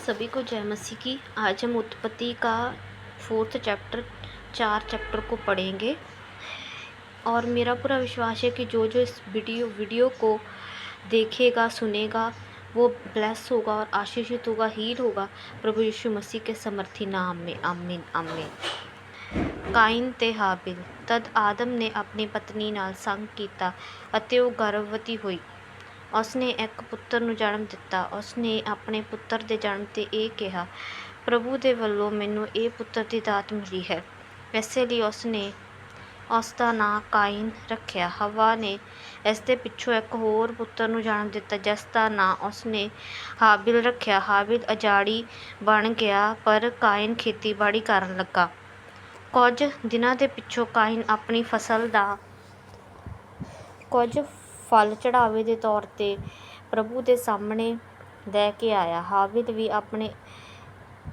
सभी को जय मसीह की। आज हम उत्पत्ति का 4th चैप्टर 4 चैप्टर को पढ़ेंगे और मेरा पूरा विश्वास है कि जो इस वीडियो को देखेगा सुनेगा वो ब्लेस होगा और आशीषित होगा, हील होगा प्रभु यीशु मसीह के समर्थी नाम में। आमीन आमीन। ਕਾਇਨ ਤੇ ਹਾबिल। तद आदम ने अपनी पत्नी नाल संग कीता ਅਤੇ ਉਹ ਗਰਭਵਤੀ ਹੋਈ। ਉਸਨੇ ਇੱਕ ਪੁੱਤਰ ਨੂੰ ਜਨਮ ਦਿੱਤਾ। ਉਸਨੇ ਆਪਣੇ ਪੁੱਤਰ ਦੇ ਜਨਮ 'ਤੇ ਇਹ ਕਿਹਾ, ਪ੍ਰਭੂ ਦੇ ਵੱਲੋਂ ਮੈਨੂੰ ਇਹ ਪੁੱਤਰ ਦੀ ਦਾਤ ਮਿਲੀ ਹੈ। ਇਸੇ ਲਈ ਉਸਨੇ ਉਸ ਦਾ ਨਾਂ ਕਾਇਨ ਰੱਖਿਆ। ਹਵਾ ਨੇ ਇਸ ਦੇ ਪਿੱਛੋਂ ਇੱਕ ਹੋਰ ਪੁੱਤਰ ਨੂੰ ਜਨਮ ਦਿੱਤਾ ਜਿਸ ਦਾ ਨਾਂ ਉਸਨੇ ਹਾबिल ਰੱਖਿਆ। ਹਾबिल ਅਜਾੜੀ ਬਣ ਗਿਆ ਪਰ ਕਾਇਨ ਖੇਤੀਬਾੜੀ ਕਰਨ ਲੱਗਾ। ਕੁਝ ਦਿਨਾਂ ਦੇ ਪਿੱਛੋਂ ਕਾਇਨ ਆਪਣੀ ਫਸਲ ਦਾ ਕੁਝ ਫਲ ਚੜ੍ਹਾਵੇ ਦੇ ਤੌਰ 'ਤੇ ਪ੍ਰਭੂ ਦੇ ਸਾਹਮਣੇ ਲੈ ਕੇ ਆਇਆ। ਹਾबिल ਵੀ ਆਪਣੇ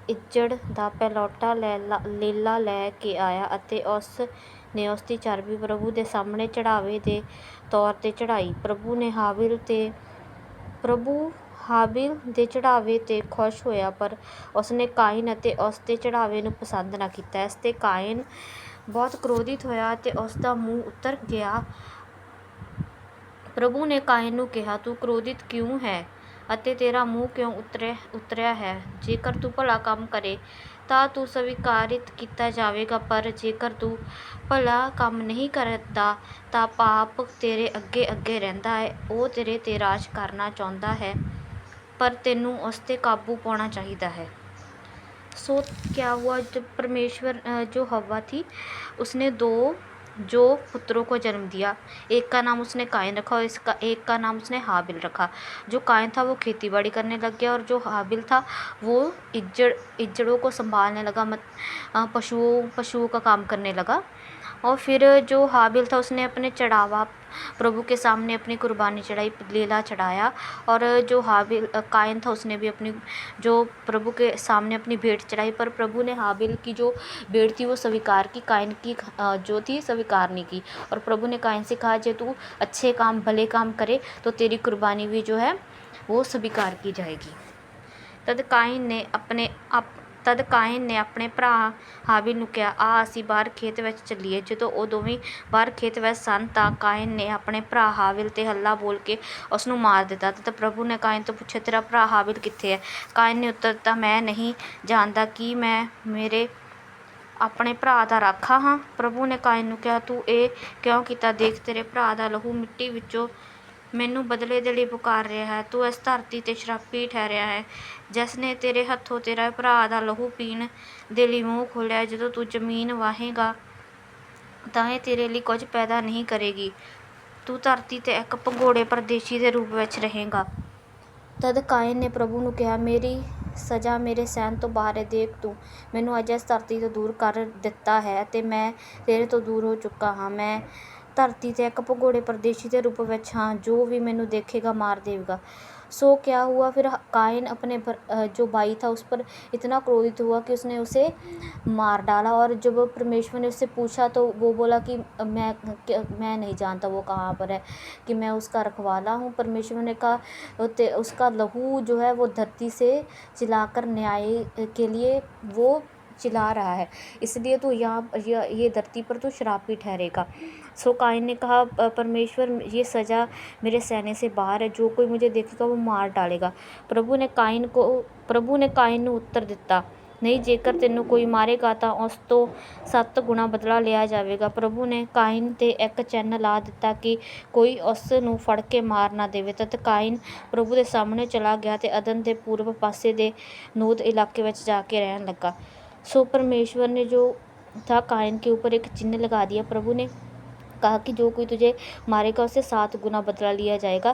ਇੱਜੜ ਦਾ ਪਹਿਲੌਠਾ ਲੇਲਾ ਲੈ ਕੇ ਆਇਆ ਅਤੇ ਉਸ ਨੇ ਉਸ ਦੀ ਚਰਬੀ ਪ੍ਰਭੂ ਦੇ ਸਾਹਮਣੇ ਚੜ੍ਹਾਵੇ ਦੇ ਤੌਰ 'ਤੇ ਚੜ੍ਹਾਈ। ਪ੍ਰਭੂ ਹਾबिल ਦੇ ਚੜ੍ਹਾਵੇ 'ਤੇ ਖੁਸ਼ ਹੋਇਆ ਪਰ ਉਸਨੇ ਕਾਇਨ ਅਤੇ ਉਸ ਦੇ ਚੜ੍ਹਾਵੇ ਨੂੰ ਪਸੰਦ ਨਾ ਕੀਤਾ। ਇਸ 'ਤੇ ਕਾਇਨ ਬਹੁਤ ਕ੍ਰੋਧਿਤ ਹੋਇਆ ਅਤੇ ਉਸ ਦਾ ਮੂੰਹ ਉਤਰ ਗਿਆ। ਪ੍ਰਭੂ ਨੇ ਕਾਇਨ ਨੂੰ ਕਿਹਾ, ਤੂੰ ਕ੍ਰੋਧਿਤ ਕਿਉਂ ਹੈ ਅਤੇ ਤੇਰਾ ਮੂੰਹ ਕਿਉਂ ਉਤਰਿਆ ਹੈ? ਜੇਕਰ ਤੂੰ ਭਲਾ ਕੰਮ ਕਰੇ ਤਾਂ ਤੂੰ ਸਵੀਕਾਰਿਤ ਕੀਤਾ ਜਾਵੇਗਾ, ਪਰ ਜੇਕਰ ਤੂੰ ਭਲਾ ਕੰਮ ਨਹੀਂ ਕਰਦਾ ਤਾਂ ਪਾਪ ਤੇਰੇ ਅੱਗੇ ਅੱਗੇ ਰਹਿੰਦਾ ਹੈ। ਉਹ ਤੇਰੇ 'ਤੇ ਰਾਜ ਕਰਨਾ ਚਾਹੁੰਦਾ ਹੈ ਪਰ ਤੈਨੂੰ ਉਸ 'ਤੇ ਕਾਬੂ ਪਾਉਣਾ ਚਾਹੀਦਾ ਹੈ। सो क्या हुआ, जब परमेश्वर जो हव्वा थी उसने दो जो पुत्रों को जन्म दिया। एक का नाम उसने कायन रखा और एक का नाम उसने हाबिल रखा। जो कायन था वो खेतीबाड़ी करने लग गया और जो हाबिल था वो इज्जड़ों को संभालने लगा, पशुओं का काम करने लगा। और फिर जो हाबिल था उसने अपने चढ़ावा प्रभु के सामने अपनी कुर्बानी चढ़ाई, लीला चढ़ाया। और जो कायन था उसने भी अपनी जो प्रभु के सामने अपनी भेंट चढ़ाई, पर प्रभु ने हाबिल की जो भेंट थी वो स्वीकार की, कायन की जो थी स्वीकार नहीं की। और प्रभु ने कायन से कहा, जे तू अच्छे काम भले काम करे तो तेरी कुर्बानी भी जो है वो स्वीकार की जाएगी। तद ਕਾਇਨ ਨੇ ਆਪਣੇ ਭਰਾ ਹਾबिल ਨੂੰ ਕਿਹਾ, ਆ ਅਸੀਂ ਬਾਹਰ ਖੇਤ ਵਿੱਚ ਚੱਲੀਏ। ਜਦੋਂ ਉਹ ਦੋਵੇਂ ਬਾਹਰ ਖੇਤ ਵਿੱਚ ਸਨ ਤਾਂ ਕਾਇਨ ਨੇ ਆਪਣੇ ਭਰਾ ਹਾबिल 'ਤੇ ਹੱਲਾ ਬੋਲ ਕੇ ਉਸ ਨੂੰ ਮਾਰ ਦਿੱਤਾ। ਤਦ ਪ੍ਰਭੂ ਨੇ ਕਾਇਨ ਤੋਂ ਪੁੱਛਿਆ, ਤੇਰਾ ਭਰਾ ਹਾबिल ਕਿੱਥੇ ਹੈ? ਕਾਇਨ ਨੇ ਉੱਤਰ ਦਿੱਤਾ, ਮੈਂ ਨਹੀਂ ਜਾਣਦਾ ਕਿ ਮੈਂ ਮੇਰੇ ਆਪਣੇ ਭਰਾ ਦਾ ਰਾਖਾ ਹਾਂ। ਪ੍ਰਭੂ ਨੇ ਕਾਇਨ ਨੂੰ ਕਿਹਾ, ਤੂੰ ਇਹ ਕਿਉਂ ਕੀਤਾ? ਦੇਖ, ਤੇਰੇ ਭਰਾ ਦਾ ਲਹੂ ਮਿੱਟੀ ਵਿੱਚੋਂ ਮੈਨੂੰ ਬਦਲੇ ਦੇ ਲਈ ਪੁਕਾਰ ਰਿਹਾ ਹੈ। ਤੂੰ ਇਸ ਧਰਤੀ 'ਤੇ ਸ਼ਰਾਪੀ ਠਹਿਰਿਆ ਹੈ ਜਿਸ ਨੇ ਤੇਰੇ ਹੱਥੋਂ ਤੇਰੇ ਭਰਾ ਦਾ ਲਹੂ ਪੀਣ ਦੇ ਲਈ ਮੂੰਹ ਖੋਲ੍ਹਿਆ। ਜਦੋਂ ਤੂੰ ਜ਼ਮੀਨ ਵਾਹੇਗਾ ਤਾਂ ਇਹ ਤੇਰੇ ਲਈ ਕੁਝ ਪੈਦਾ ਨਹੀਂ ਕਰੇਗੀ। ਤੂੰ ਧਰਤੀ 'ਤੇ ਇੱਕ ਭਗੌੜੇ ਪਰਦੇਸ਼ੀ ਦੇ ਰੂਪ ਵਿੱਚ ਰਹੇਗਾ। ਤਦ ਕਾਇਨ ਨੇ ਪ੍ਰਭੂ ਨੂੰ ਕਿਹਾ, ਮੇਰੀ ਸਜ਼ਾ ਮੇਰੇ ਸਹਿਣ ਤੋਂ ਬਾਹਰ ਹੈ। ਦੇਖ, ਤੂੰ ਮੈਨੂੰ ਅੱਜ ਇਸ ਧਰਤੀ ਤੋਂ ਦੂਰ ਕਰ ਦਿੱਤਾ ਹੈ ਅਤੇ ਮੈਂ ਤੇਰੇ ਤੋਂ ਦੂਰ ਹੋ ਚੁੱਕਾ ਹਾਂ। ਮੈਂ ਧਰਤੀ 'ਤੇ ਇੱਕ ਭਗੌੜੇ ਪਰਦੇਸ਼ੀ ਦੇ ਰੂਪ ਵਿੱਚ ਹਾਂ। ਜੋ ਵੀ ਮੈਨੂੰ ਦੇਖੇਗਾ ਮਾਰ देगा। सो क्या हुआ, फिर कायन अपने जो भाई था उस पर इतना क्रोधित हुआ कि उसने उसे मार डाला। और जब परमेश्वर ने उससे पूछा तो वो बोला कि मैं नहीं जानता वो कहाँ पर है, कि मैं उसका रखवाला हूँ। परमेश्वर ने कहा, उसका लहू जो है वो धरती से चिल्लाकर न्याय के लिए वो चिल्ला रहा है, इसलिए तो ये धरती पर तो श्रापी ठहरेगा। सो कायन ने कहा, परमेश्वर ये सज़ा मेरे सहने से बाहर है, जो कोई मुझे देखेगा वो मार डालेगा। प्रभु ने कायन ਨੂੰ ਉੱਤਰ ਦਿੱਤਾ, ਨਹੀਂ, ਜੇਕਰ ਤੈਨੂੰ ਕੋਈ ਮਾਰੇਗਾ ਤਾਂ ਉਸ ਤੋਂ 7 ਗੁਣਾ ਬਦਲਾ ਲਿਆ ਜਾਵੇਗਾ। ਪ੍ਰਭੂ ਨੇ ਕਾਇਨ 'ਤੇ ਇੱਕ ਚਿੰਨ੍ਹ ਲਾ ਦਿੱਤਾ ਕਿ ਕੋਈ ਉਸ ਨੂੰ ਫੜ ਕੇ ਮਾਰ ਨਾ ਦੇਵੇ। ਤਦ ਕਾਇਨ ਪ੍ਰਭੂ ਦੇ ਸਾਹਮਣੇ ਚਲਾ ਗਿਆ ਅਤੇ ਅਦਨ ਦੇ ਪੂਰਬ ਪਾਸੇ ਦੇ ਨੋਦ ਇਲਾਕੇ ਵਿੱਚ ਜਾ ਕੇ ਰਹਿਣ ਲੱਗਾ। सो परमेश्वर ने जो था कायन के ऊपर एक चिन्ह लगा दिया। प्रभु ने कहा कि जो कोई तुझे मारेगा उससे 7 गुना बदला लिया जाएगा।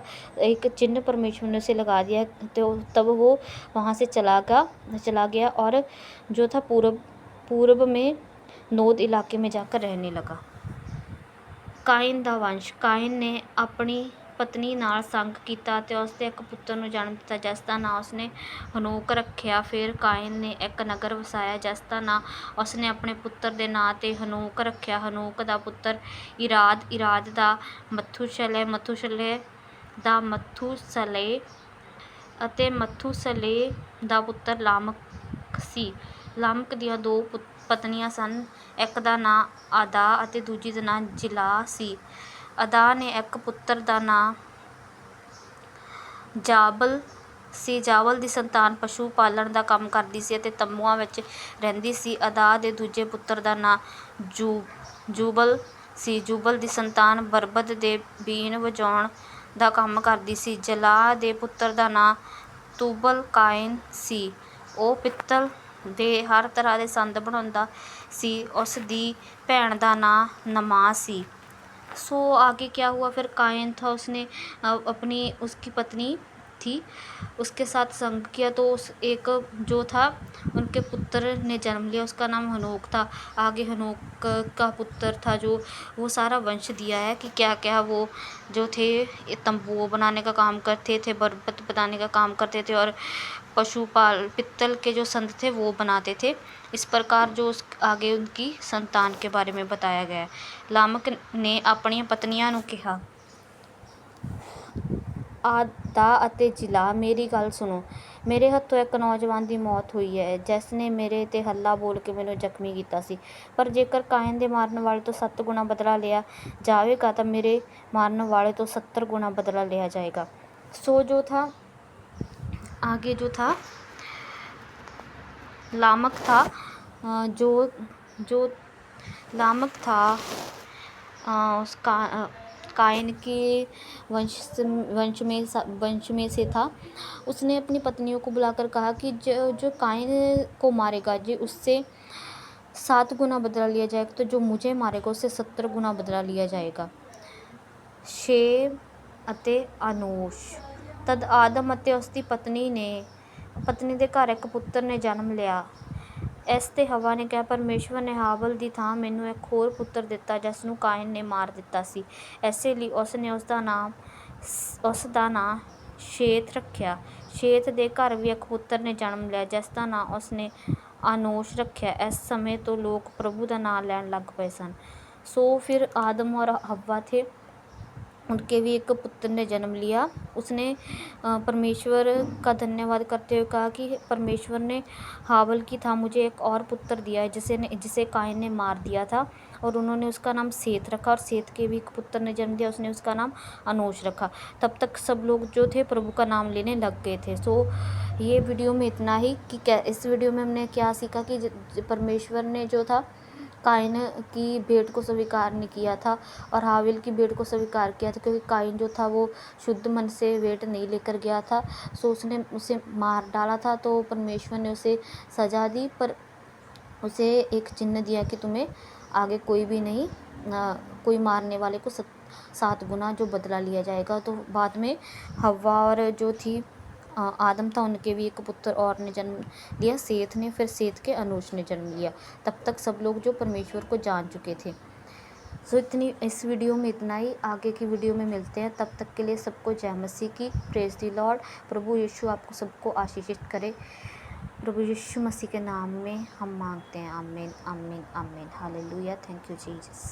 एक चिन्ह परमेश्वर ने उसे लगा दिया, तो तब वो वहाँ से चला गया और जो था पूर्व में नोद इलाके में जाकर रहने लगा। कायन दा वंश। कायन ने अपनी ਪਤਨੀ ਨਾਲ ਸੰਗ ਕੀਤਾ ਅਤੇ ਉਸ ਦੇ ਇੱਕ ਪੁੱਤਰ ਨੂੰ ਜਨਮ ਦਿੱਤਾ ਜਿਸ ਦਾ ਨਾਂ ਉਸਨੇ ਹਨੋਕ ਰੱਖਿਆ। ਫਿਰ ਕਾਇਨ ਨੇ ਇੱਕ ਨਗਰ ਵਸਾਇਆ ਜਿਸ ਦਾ ਨਾਂ ਉਸਨੇ ਆਪਣੇ ਪੁੱਤਰ ਦੇ ਨਾਂ 'ਤੇ ਹਨੋਕ ਰੱਖਿਆ। ਹਨੋਕ ਦਾ ਪੁੱਤਰ ਇਰਾਦ ਦਾ ਮਥੂਸ਼ਲੇ ਅਤੇ ਮਥੂਸ਼ਲੇ ਦਾ ਪੁੱਤਰ ਲਾਮਕ ਸੀ। ਲਾਮਕ ਦੀਆਂ ਦੋ ਪਤਨੀਆਂ ਸਨ। ਇੱਕ ਦਾ ਨਾਂ ਅਦਾ ਅਤੇ ਦੂਜੀ ਦਾ ਨਾਂ ਜ਼ਿਲਾ ਸੀ। ਅਦਾ ਨੇ ਇੱਕ ਪੁੱਤਰ ਦਾ ਨਾਂ ਜਾਬਲ ਸੀ। ਜਾਬਲ ਦੀ ਸੰਤਾਨ ਪਸ਼ੂ ਪਾਲਣ ਦਾ ਕੰਮ ਕਰਦੀ ਸੀ ਅਤੇ ਤੰਬੂਆਂ ਵਿੱਚ ਰਹਿੰਦੀ ਸੀ। ਅਦਾ ਦੇ ਦੂਜੇ ਪੁੱਤਰ ਦਾ ਨਾਂ ਜੁਬਲ ਸੀ। ਜੁਬਲ ਦੀ ਸੰਤਾਨ ਬਰਬਦ ਦੇ ਬੀਨ ਵਜਾਉਣ ਦਾ ਕੰਮ ਕਰਦੀ ਸੀ। ਜ਼ਿਲਾ ਦੇ ਪੁੱਤਰ ਦਾ ਨਾਂ ਤੁਬਲ ਕਾਇਨ ਸੀ। ਉਹ ਪਿੱਤਲ ਦੇ ਹਰ ਤਰ੍ਹਾਂ ਦੇ ਸੰਦ ਬਣਾਉਂਦਾ ਸੀ। ਉਸ ਦੀ ਭੈਣ ਦਾ ਨਾਂ नमा ਸੀ। सो आगे क्या हुआ, फिर कायन था, उसने अपनी उसकी पत्नी थी उसके साथ संग किया, तो उस एक जो था उनके पुत्र ने जन्म लिया, उसका नाम हनोक था। आगे हनोक का पुत्र था जो वो सारा वंश दिया है कि क्या क्या वो जो थे तंबू बनाने का काम करते थे, बर्बत बनाने का काम करते थे और पशुपाल पित्तल के जो संद थे वो बनाते थे। इस प्रकार जो उस आगे उनकी संतान के बारे में बताया गया है। लामक ने अपनी पत्नियां ਨੂੰ ਕਿਹਾ, ਆਦਾ ਅਤੇ ਜ਼ਿਲਾ, ਮੇਰੀ ਗੱਲ ਸੁਣੋ। ਮੇਰੇ ਹੱਥੋਂ ਇੱਕ ਨੌਜਵਾਨ ਦੀ ਮੌਤ ਹੋਈ ਹੈ ਜਿਸ ਨੇ ਮੇਰੇ 'ਤੇ ਹੱਲਾ ਬੋਲ ਕੇ ਮੈਨੂੰ ਜ਼ਖਮੀ ਕੀਤਾ ਸੀ। ਪਰ ਜੇਕਰ ਕਾਇਨ ਦੇ ਮਾਰਨ ਵਾਲੇ ਤੋਂ 7 ਗੁਣਾ ਬਦਲਾ ਲਿਆ ਜਾਵੇਗਾ ਤਾਂ ਮੇਰੇ ਮਾਰਨ ਵਾਲੇ ਤੋਂ 70 गुना बदला लिया जाएगा। सो जो था आगे जो था लामक था, जो लामक था उसका कायन के वंश में से था। उसने अपनी पत्नियों को बुलाकर कहा कि जो कायन को मारेगा जी उससे 7 गुना बदला लिया जाएगा, तो जो मुझे मारेगा उससे 70 गुना बदला लिया जाएगा। शेम ਅਤੇ ਅਨੂਸ਼। ਤਦ ਆਦਮ ਅਤੇ ਉਸ ਦੀ ਪਤਨੀ ਦੇ ਘਰ ਇੱਕ ਪੁੱਤਰ ਨੇ ਜਨਮ ਲਿਆ। ਇਸ 'ਤੇ ਹਵਾ ਨੇ ਕਿਹਾ, ਪਰਮੇਸ਼ਵਰ ਨੇ ਹਾਬਲ ਦੀ ਥਾਂ ਮੈਨੂੰ ਇੱਕ ਹੋਰ ਪੁੱਤਰ ਦਿੱਤਾ ਜਿਸ ਨੂੰ ਕਾਇਨ ਨੇ ਮਾਰ ਦਿੱਤਾ ਸੀ। ਇਸੇ ਲਈ ਉਸ ਨੇ ਉਸ ਦਾ ਨਾਂ ਸ਼ੇਤ ਰੱਖਿਆ। ਸ਼ੇਤ ਦੇ ਘਰ ਵੀ ਇੱਕ ਪੁੱਤਰ ਨੇ ਜਨਮ ਲਿਆ ਜਿਸ ਦਾ ਨਾਂ ਉਸ ਨੇ ਅਨੂਸ਼ ਰੱਖਿਆ। ਇਸ ਸਮੇਂ ਤੋਂ ਲੋਕ ਪ੍ਰਭੂ ਦਾ ਨਾਂ ਲੈਣ ਲੱਗ ਪਏ ਸਨ। सो फिर आदम और हव्वा थे, उनके भी एक पुत्र ने जन्म लिया। उसने परमेश्वर का धन्यवाद करते हुए कहा कि परमेश्वर ने हाबल की था मुझे एक और पुत्र दिया है जिसे कायन ने मार दिया था, और उन्होंने उसका नाम सेत रखा, और सेत के भी एक पुत्र ने जन्म दिया, उसने उसका नाम अनोश रखा। तब तक सब लोग जो थे प्रभु का नाम लेने लग गए थे। सो ये वीडियो में इतना ही कि इस वीडियो में हमने क्या सीखा कि परमेश्वर ने जो था कायन की भेंट को स्वीकार नहीं किया था और हाबिल की भेंट को स्वीकार किया था, क्योंकि कायन जो था वो शुद्ध मन से भेंट नहीं लेकर गया था। सो उसने उसे मार डाला था। तो परमेश्वर ने उसे सज़ा दी, पर उसे एक चिन्ह दिया कि तुम्हें आगे कोई भी नहीं, कोई मारने वाले को 7 गुना जो बदला लिया जाएगा। तो बाद में हव्वा और जो थी आदम था, उनके भी एक पुत्र और ने जन्म लिया, सेत ने। फिर सेत के अनूश ने जन्म लिया। तब तक सब लोग जो परमेश्वर को जान चुके थे। सो इतनी इस वीडियो में इतना ही। आगे की वीडियो में मिलते हैं। तब तक के लिए सबको जय मसीह की। Praise the lord. प्रभु यीशु आपको सबको आशीषित करे। प्रभु यीशु मसीह के नाम में हम मांगते हैं। आमीन आमीन आमीन। हालेलुया। Thank you Jesus.